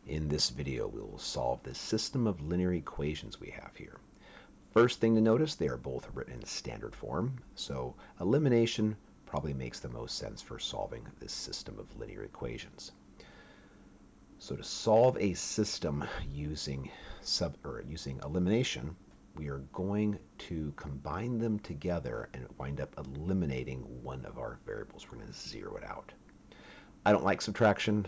In this video, we will solve this system of linear equations we have here. First thing to notice, they are both written in standard form, so elimination probably makes the most sense for solving this system of linear equations. So to solve a system using elimination, we are going to combine them together and wind up eliminating one of our variables. We're going to zero it out. I don't like subtraction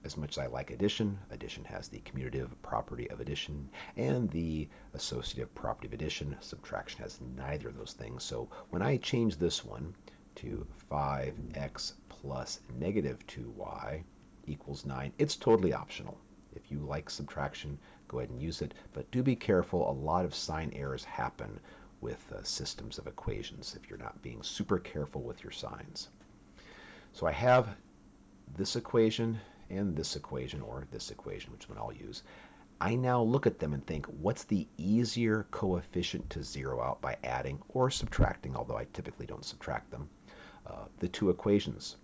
as much as I like addition. Addition has the commutative property of addition and the associative property of addition. Subtraction has neither of those things. So when I change this one to 5x plus negative 2y equals 9, it's totally optional. If you like subtraction, go ahead and use it, but do be careful. A lot of sign errors happen with systems of equations if you're not being super careful with your signs. So I have this equation and this equation, or this equation, which one I'll use. I now look at them and think, what's the easier coefficient to zero out by adding or subtracting, although I typically don't subtract them, the two equations?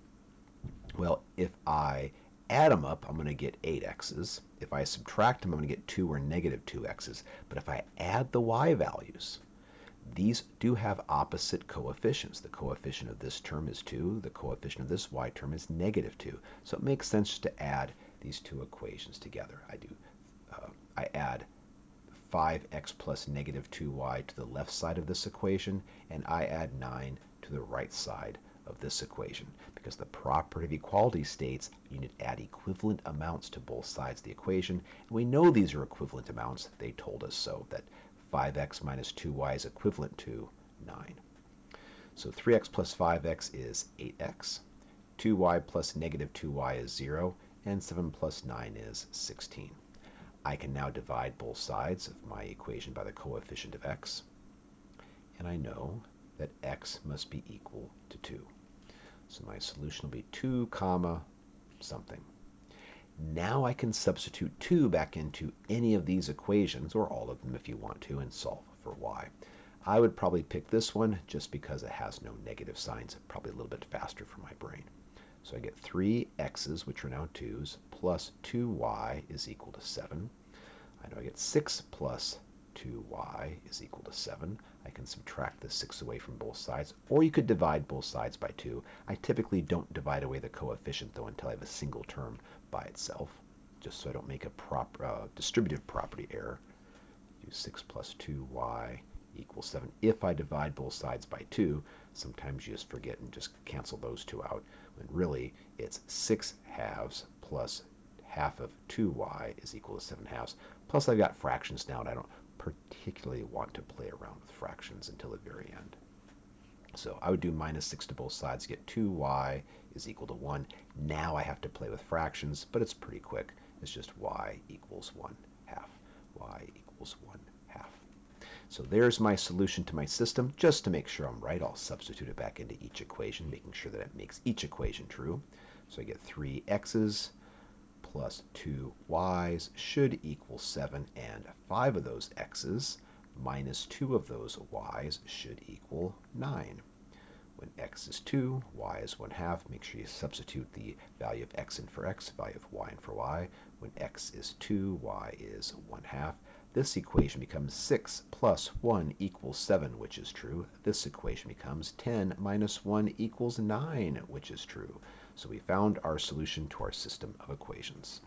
Well, if I add them up, I'm going to get 8x's. If I subtract them, I'm going to get 2 or negative 2x's. But if I add the y values, these do have opposite coefficients. The coefficient of this term is 2. The coefficient of this y term is negative 2. So it makes sense to add these two equations together. I add 5x plus negative 2y to the left side of this equation, and I add 9 to the right side of this equation, because the property of equality states you need to add equivalent amounts to both sides of the equation. And we know these are equivalent amounts. They told us so, that 5x minus 2y is equivalent to 9. So 3x plus 5x is 8x, 2y plus negative 2y is 0, and 7 plus 9 is 16. I can now divide both sides of my equation by the coefficient of x, and I know that x must be equal to 2. So my solution will be 2 comma something. Now I can substitute 2 back into any of these equations, or all of them if you want to, and solve for y. I would probably pick this one just because it has no negative signs, probably a little bit faster for my brain. So I get 3x's, which are now 2's, plus 2y is equal to 7. I know I get 6 plus 2y is equal to 7. I can subtract the 6 away from both sides, or you could divide both sides by 2. I typically don't divide away the coefficient, though, until I have a single term by itself, just so I don't make a distributive property error. Do 6 plus 2y equals 7. If I divide both sides by 2, sometimes you just forget and just cancel those two out, when really it's 6 halves plus half of 2y is equal to 7 halves. Plus I've got fractions now, and I don't particularly want to play around with fractions until the very end. So I would do minus 6 to both sides, get 2y is equal to 1. Now I have to play with fractions, but it's pretty quick. It's just y equals 1 half. Y equals 1 half. So there's my solution to my system. Just to make sure I'm right, I'll substitute it back into each equation, making sure that it makes each equation true. So I get 3x's plus 2y's should equal 7, and 5 of those x's minus 2 of those y's should equal 9. When x is 2, y is 1 half. Make sure you substitute the value of x in for x, value of y in for y. When x is 2, y is 1 half. This equation becomes 6 plus 1 equals 7, which is true. This equation becomes 10 minus 1 equals 9, which is true. So we found our solution to our system of equations.